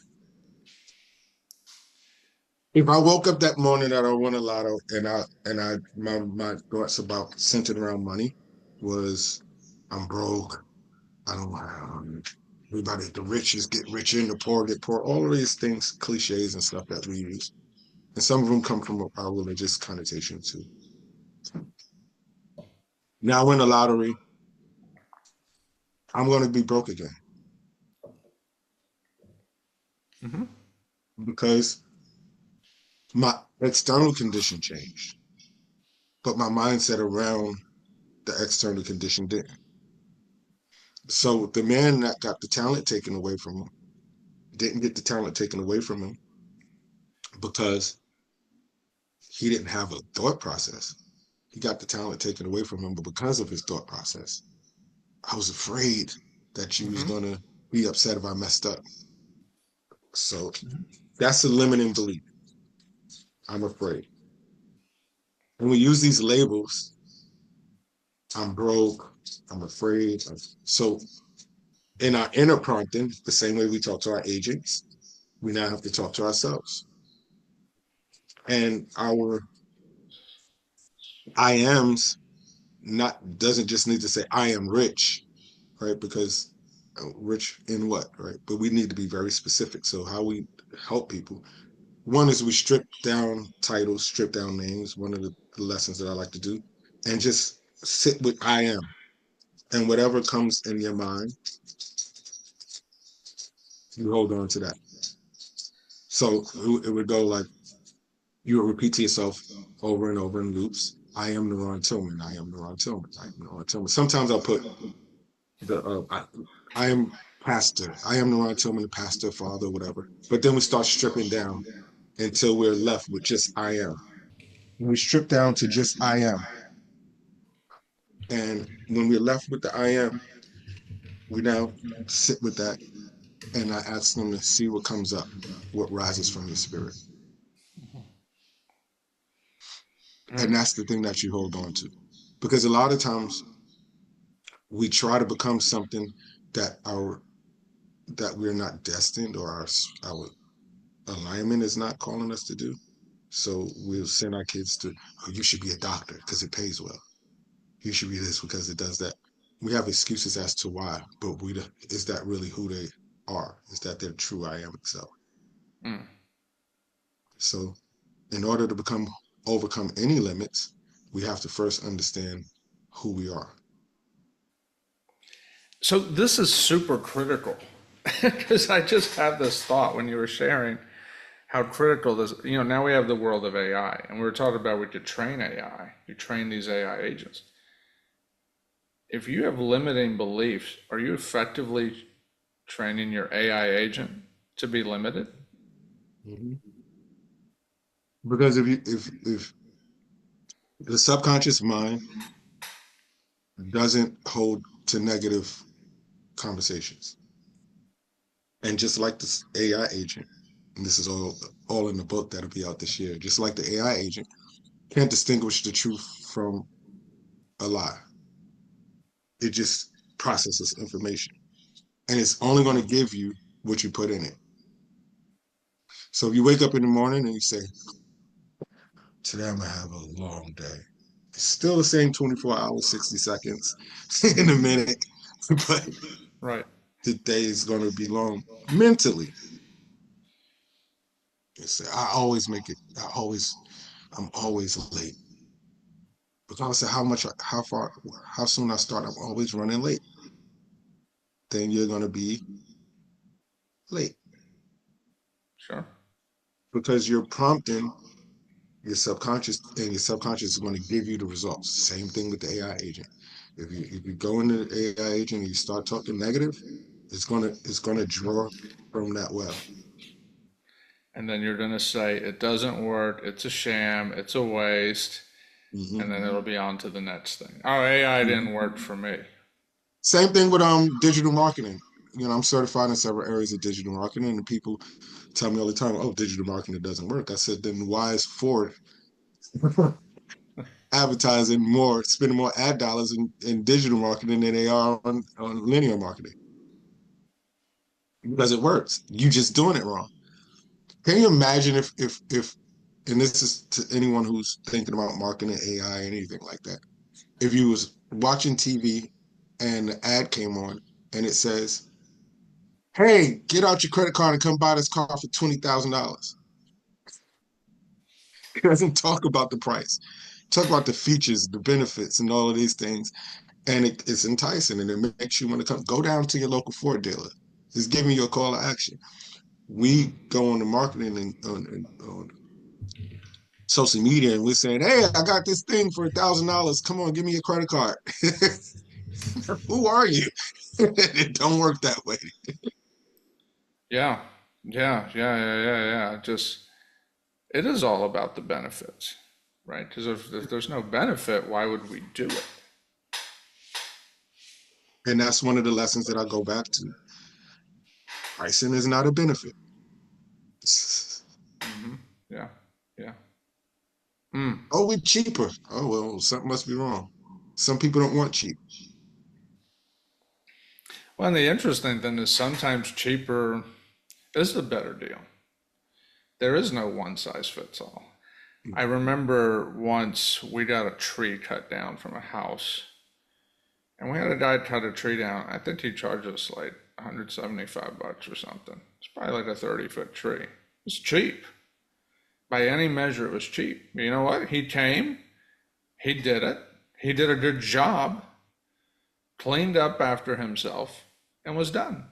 If I woke up that morning that I won a lotto and I my thoughts about centered around money was I'm broke. I don't everybody, the rich is get richer and the poor get poor. All of these things, cliches and stuff that we use. And some of them come from our religious connotation too. Now I win the lottery, I'm gonna be broke again Mm-hmm. because my external condition changed, but my mindset around the external condition didn't. So the man that got the talent taken away from him didn't get the talent taken away from him because he didn't have a thought process. He got the talent taken away from him, but because of his thought process. I was afraid that you was Mm-hmm. gonna be upset if I messed up. So that's a limiting belief. I'm afraid. When we use these labels, I'm broke, I'm afraid. So in our inner prompting, the same way we talk to our agents, we now have to talk to ourselves. And our I ams not doesn't just need to say I am rich, right? Because rich in what, right? But we need to be very specific. So how we help people. One is we strip down titles, strip down names, one of the lessons that I like to do, and just sit with I am. And whatever comes in your mind, you hold on to that. So it would go like you would repeat to yourself over and over in loops. I am NaRon Tillman. I am NaRon Tillman. I am NaRon Tillman. Sometimes I'll put the I am pastor. I am NaRon Tillman, pastor, father, whatever. But then we start stripping down until we're left with just I am. When we strip down to just I am, and when we're left with the I am, we now sit with that and I ask them to see what comes up, what rises from your spirit. And Mm. that's the thing that you hold on to. Because a lot of times we try to become something that our that we're not destined or our alignment is not calling us to do. So we'll send our kids to, oh, you should be a doctor because it pays well. You should be this because it does that. We have excuses as to why, but is that really who they are? Is that their true I am self? Mm. So in order to overcome any limits, we have to first understand who we are. So this is super critical because I just had this thought when you were sharing how critical this, now we have the world of AI and we were talking about we could train AI, you train these AI agents. If you have limiting beliefs, are you effectively training your AI agent to be limited? Mhm. Because if the subconscious mind doesn't hold to negative conversations, and just like this AI agent, and this is all in the book that'll be out this year, just like the AI agent can't distinguish the truth from a lie. It just processes information, and it's only going to give you what you put in it. So if you wake up in the morning and you say, "Today I'm gonna have a long day," it's still the same 24 hours, 60 seconds in a minute, but Right. the day is going to be long mentally. You say, "I always make it. I'm always late." Regardless of how far, how soon I start, I'm always running late. Then you're going to be late Sure. because you're prompting your subconscious is going to give you the results. Same thing with the AI agent. If you go into the AI agent and you start talking negative, it's gonna draw from that well. And then you're going to say, it doesn't work, it's a sham, it's a waste, and Hmm. then it'll be on to the next thing. Oh, AI Hmm. didn't work for me. Same thing with digital marketing. I'm certified in several areas of digital marketing, and people tell me all the time, "Oh, digital marketing doesn't work." I said, "Then why is Ford advertising more, spending more ad dollars in digital marketing than they are on linear marketing? Because it works. You just doing it wrong." Can you imagine if and this is to anyone who's thinking about marketing AI or anything like that. If you was watching TV and the ad came on and it says, "Hey, get out your credit card and come buy this car for $20,000." It doesn't talk about the price. Talk about the features, the benefits, and all of these things. And it's enticing and it makes you want to come go down to your local Ford dealer. It's giving you a call to action. Hmm. We go on the marketing and on social media and we're saying, "Hey, I got this thing for $1,000. Come on, give me your credit card." Who are you? It don't work that way. Yeah, yeah. Just, it is all about the benefits, right? Because if there's no benefit, why would we do it? And that's one of the lessons that I go back to. Pricing is not a benefit. Hmm. Yeah, yeah. Mm. Oh, we're cheaper. Oh, well, something must be wrong. Some people don't want cheap. Well, and the interesting thing is sometimes cheaper is the better deal. There is no one size fits all. I remember once we got a tree cut down from a house, and we had a guy cut a tree down. I think he charged us like 175 bucks or something. It's probably like a 30-foot tree. It's cheap. By any measure, it was cheap. You know what? He came, he did it, he did a good job, cleaned up after himself, and was done.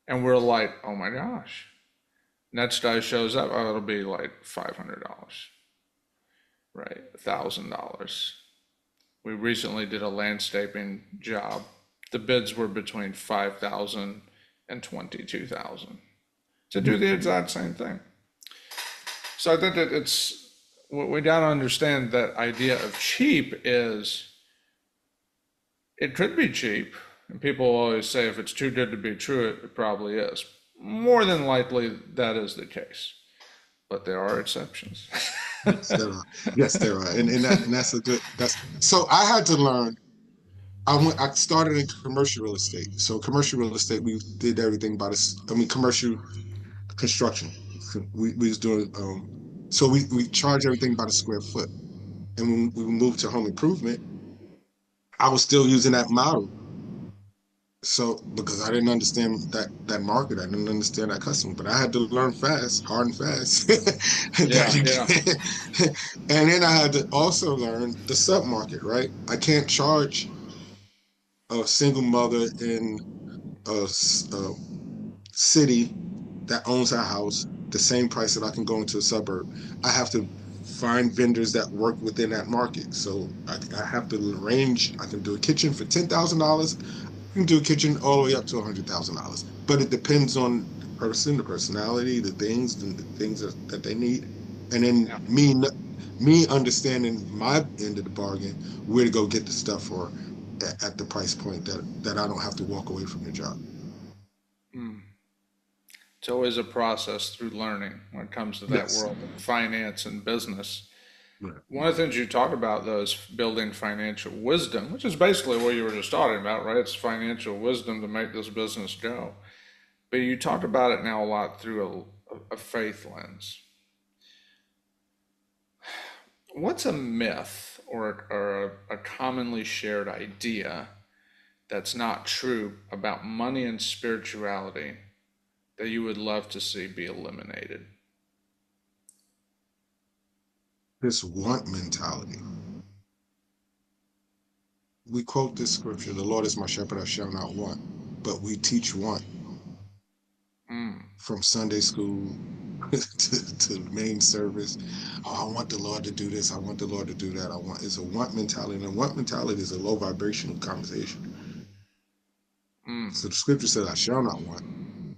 And we're like, oh my gosh. Next guy shows up, oh, it'll be like $500, right? $1,000. We recently did a landscaping job. The bids were between 5,000 and 22,000 to do the exact same thing. So I think that it's, what we got to understand, that idea of cheap is, it could be cheap. And people always say if it's too good to be true, it probably is. More than likely, that is the case. But there are exceptions. Yes, there are. Yes, there are. And that's a good that's so I had to learn. I started in commercial real estate. So commercial real estate, we did everything by this. I mean, commercial construction. We was doing so we charge everything by the square foot. And when we moved to home improvement, I was still using that model. So because I didn't understand that market, I didn't understand that customer, but I had to learn fast, hard and fast, that Yeah, you yeah, can't. And then I had to also learn the sub market, right? I can't charge a single mother in a city that owns a house the same price that I can go into a suburb. I have to find vendors that work within that market. So I have to range. I can do a kitchen for $10,000. You can do a kitchen all the way up to $100,000, but it depends on the person, the personality, the things that they need, and then yeah. me understanding my end of the bargain, where to go get the stuff for at the price point that I don't have to walk away from the job. Mm. It's always a process through learning when it comes to that Yes. world of finance and business. Right. One of the things you talk about, though, is building financial wisdom, which is basically what you were just talking about, right? It's financial wisdom to make this business go. But you talk about it now a lot through a faith lens. What's a myth or a commonly shared idea that's not true about money and spirituality that you would love to see be eliminated? This want mentality. we quote this scripture, the Lord is my shepherd, I shall not want. But we teach want Mm, from Sunday school to main service. Oh, I want the Lord to do this. I want the Lord to do that. It's a want mentality. And a want mentality is a low vibrational conversation. So mm, the scripture says, I shall not want.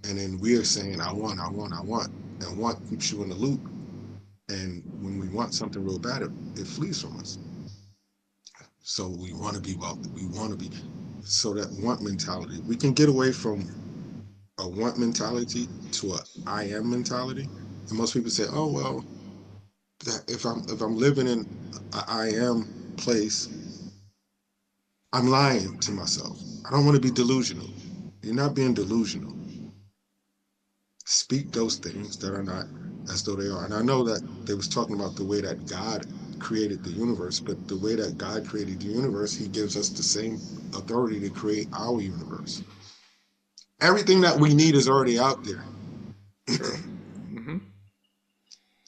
And then we are saying, I want, I want, I want. And want keeps you in the loop. And when we want something real bad, it flees from us. So we want to be wealthy. We want to be. So that want mentality, we can get away from a want mentality to a I am mentality. And most people say, oh, well, if I'm living in a I am place, I'm lying to myself. I don't want to be delusional. You're not being delusional. Speak those things that are not as though they are. And I know that they was talking about the way that God created the universe, but the way that God created the universe, he gives us the same authority to create our universe. Everything that we need is already out there. true. Hmm.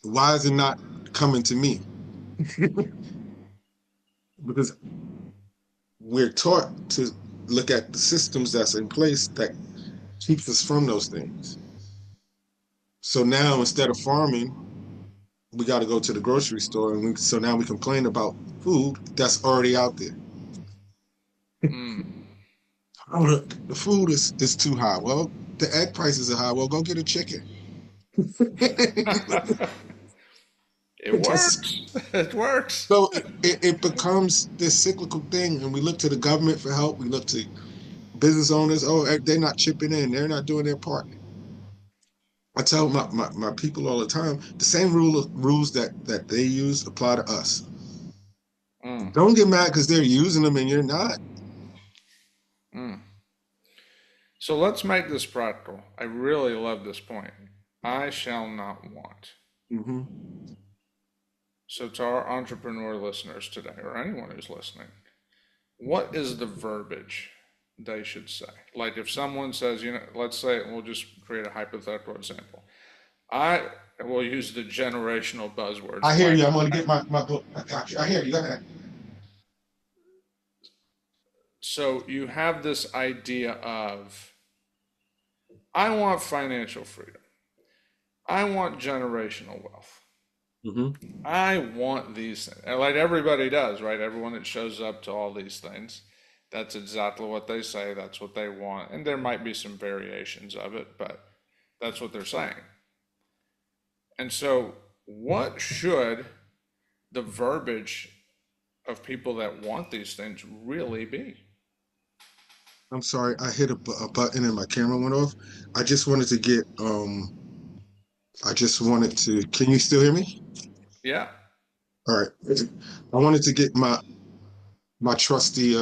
Why is it not coming to me? Because we're taught to look at the systems that's in place that keeps us from those things. So now instead of farming, we got to go to the grocery store, and so now we complain about food that's already out there. Mm. Oh, the food is too high. Well, the egg prices are high. Well, go get a chicken. It That's, works. It works. so it becomes this cyclical thing, and we look to the government for help. We look to business owners. Oh, they're not chipping in. They're not doing their part. I tell my people all the time, the same rules that they use apply to us. Mm, Don't get mad because they're using them and you're not. mm. So let's make this practical. I really love this point. I shall not want. Hmm. So, to our entrepreneur listeners today, or anyone who's listening, what is the verbiage they should say? Like if someone says, let's say, we'll just create a hypothetical example. I will use the generational buzzwords I hear like, you. I'm going to get my book. I got you. I hear you. Go ahead. so you have this idea of, I want financial freedom. I want generational wealth. Hmm. I want these things. And like everybody does, right? Everyone that shows up to all these things, that's exactly what they say. That's what they want. And there might be some variations of it, but that's what they're saying. And so, what should the verbiage of people that want these things really be? I'm sorry. I hit a button and my camera went off. I just wanted to get. I just wanted to. Can you still hear me? Yeah. All right. I wanted to get my trusty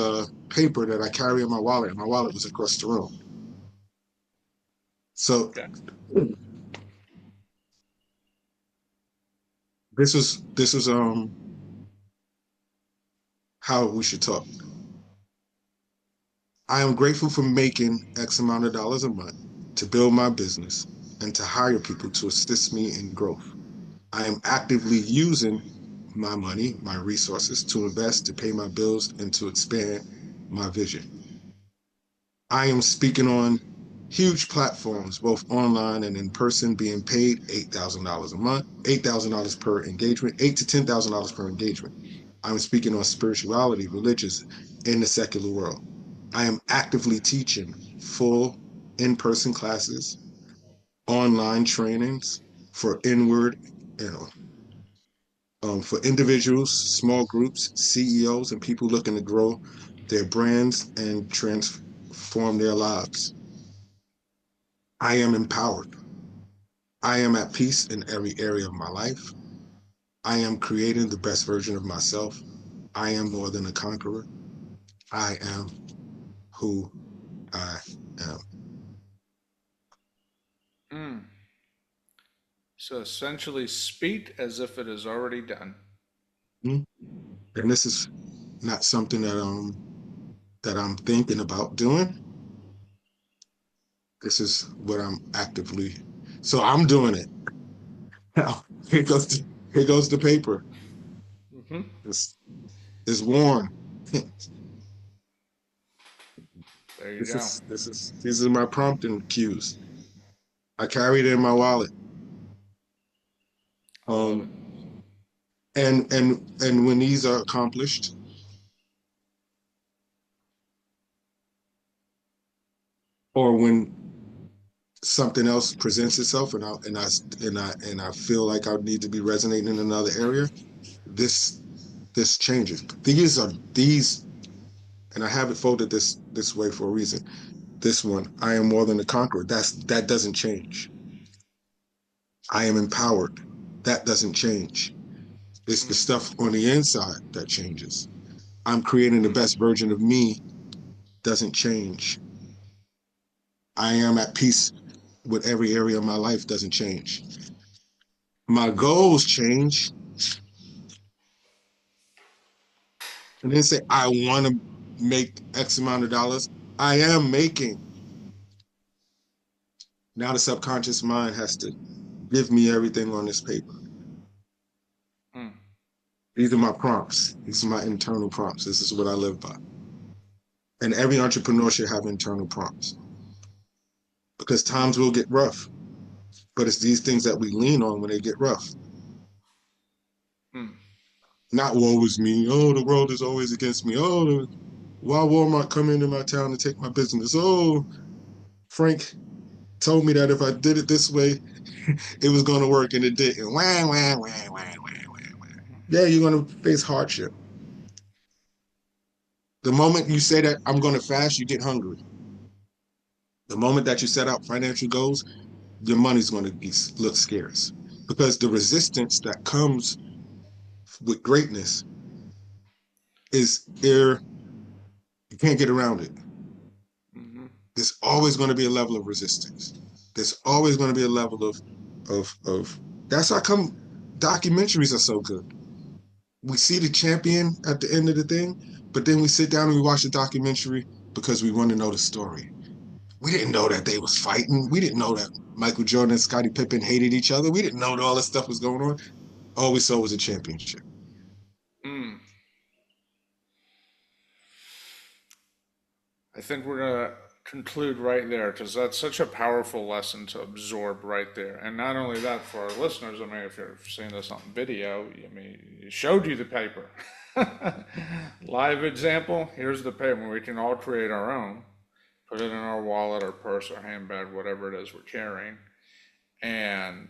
paper that I carry in my wallet. My wallet was across the room. So Okay. this was how we should talk. I am grateful for making X amount of dollars a month to build my business and to hire people to assist me in growth. I am actively using my money, my resources to invest, to pay my bills, and to expand my vision. I am speaking on huge platforms, both online and in person, being paid $8,000 a month, $8,000 per engagement, $8 to $10,000 per engagement. I'm speaking on spirituality, religious, in the secular world. I am actively teaching full in-person classes, online trainings for inward, you know, for individuals, small groups, CEOs, and people looking to grow their brands and transform their lives. I am empowered. I am at peace in every area of my life. I am creating the best version of myself. I am more than a conqueror. I am who I am. Mm. So essentially, speak as if it is already done. Hmm? And this is not something that I'm thinking about doing. This is what I'm actively. So I'm doing it. Now, here goes the paper. Hmm. It's, it's worn. There you go. These are my prompting cues. I carry it in my wallet. I love it. Um, and when these are accomplished, or when something else presents itself, and I feel like I need to be resonating in another area, this this changes. These, and I have it folded this way for a reason. This one, I am more than a conqueror. That doesn't change. I am empowered. That doesn't change. It's the Mm, stuff on the inside that changes. I'm creating the best version of me doesn't change. I am at peace with every area of my life doesn't change. My goals change. And then say, I want to make X amount of dollars. I am making. Now the subconscious mind has to give me everything on this paper. mm, These are my prompts. These are my internal prompts. This is what I live by. And every entrepreneur should have internal prompts because times will get rough, but it's these things that we lean on when they get rough. mm. Not woe is me. Oh, the world is always against me. Oh, why Walmart come into my town and take my business? Oh, Frank told me that if I did it this way, it was going to work and it didn't. Wah, wah, wah, wah, wah, wah. Yeah, you're going to face hardship. The moment you say that I'm going to fast, you get hungry. The moment that you set out financial goals, your money's going to look scarce because the resistance that comes with greatness is you can't get around it. Hmm. There's always going to be a level of resistance. There's always going to be a level of that's how come documentaries are so good. We see the champion at the end of the thing, but then we sit down and we watch the documentary because we want to know the story. We didn't know that they was fighting. We didn't know that Michael Jordan and Scottie Pippen hated each other. We didn't know that all this stuff was going on. All we saw was a championship. Mm. I think we're going to conclude right there because that's such a powerful lesson to absorb right there. And not only that, for our listeners, I mean, if you're seeing this on video, I mean, it showed you the paper. Live example, here's the paper. We can all create our own, put it in our wallet or purse or handbag, whatever it is we're carrying, and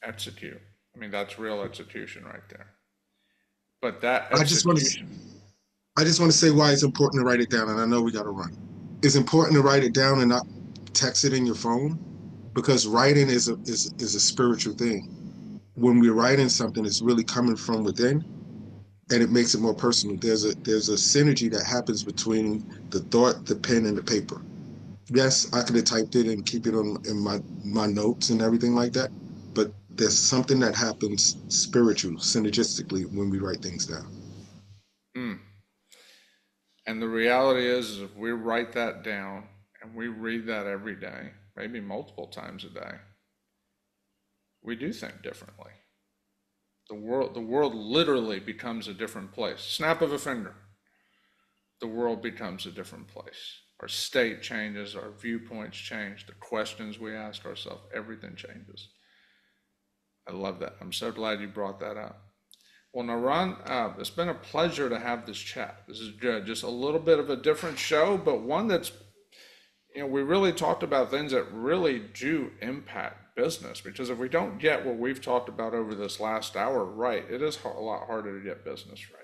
execute. I mean, that's real execution right there. But that I just want to execution, I just want to say why it's important to write it down, and I know we got to run. It's important to write it down and not text it in your phone because writing is a spiritual thing. When we're writing something, it's really coming from within, and it makes it more personal. There's a synergy that happens between the thought, the pen, and the paper. Yes, I could have typed it and keep it on in my notes and everything like that, but there's something that happens spiritual, synergistically when we write things down. mm. And the reality is if we write that down and we read that every day, maybe multiple times a day, we do think differently. The world literally becomes a different place. Snap of a finger, the world becomes a different place. Our state changes, our viewpoints change, the questions we ask ourselves, everything changes. I love that. I'm so glad you brought that up. Well, NaRon, it's been a pleasure to have this chat. This is good. Just a little bit of a different show, but one that's, we really talked about things that really do impact business. Because if we don't get what we've talked about over this last hour right, it is a lot harder to get business right.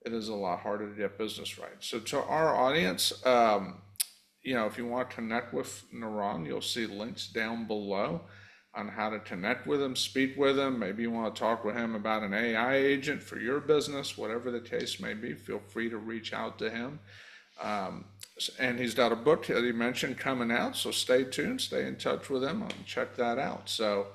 It is a lot harder to get business right. So to our audience, if you want to connect with NaRon, you'll see links down below on how to connect with him, speak with him. Maybe you want to talk with him about an AI agent for your business, whatever the case may be. Feel free to reach out to him. Um, and he's got a book that he mentioned coming out, so stay tuned, stay in touch with him, and check that out. So,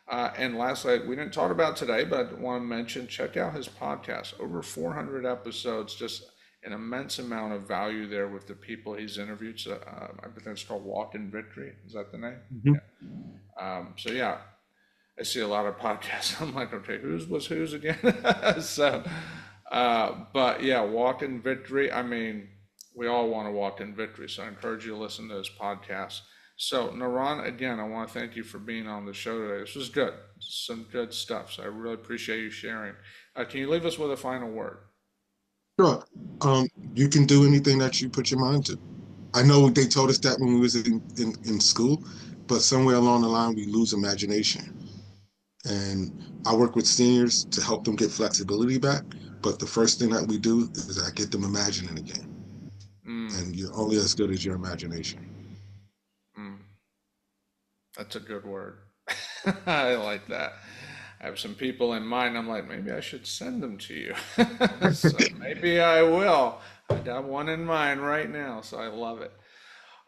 and lastly, we didn't talk about today, but I want to mention check out his podcast. Over 400 episodes, just an immense amount of value there with the people he's interviewed. So, I think it's called Walk in Victory. Is that the name? Mhm. Yeah. So yeah, I see a lot of podcasts. I'm like, okay, whose again? So, but yeah, Walk in Victory. I mean, We all want to walk in victory. So I encourage you to listen to his podcast. So, NaRon, again, I want to thank you for being on the show today. This was good, some good stuff. So I really appreciate you sharing. Can you leave us with a final word? Sure. You can do anything that you put your mind to. I know they told us that when we was in school, but somewhere along the line we lose imagination. And I work with seniors to help them get flexibility back. But the first thing that we do is I get them imagining again. Mm, And you're only as good as your imagination. mm, that's a good word. I like that. I have some people in mind. I'm like, maybe I should send them to you. So maybe I will. I got one in mind right now, so I love it.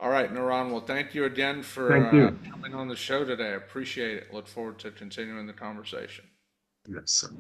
All right, NaRon, well, thank you again for Thank you. coming on the show today. I appreciate it. Look forward to continuing the conversation. Yes, sir.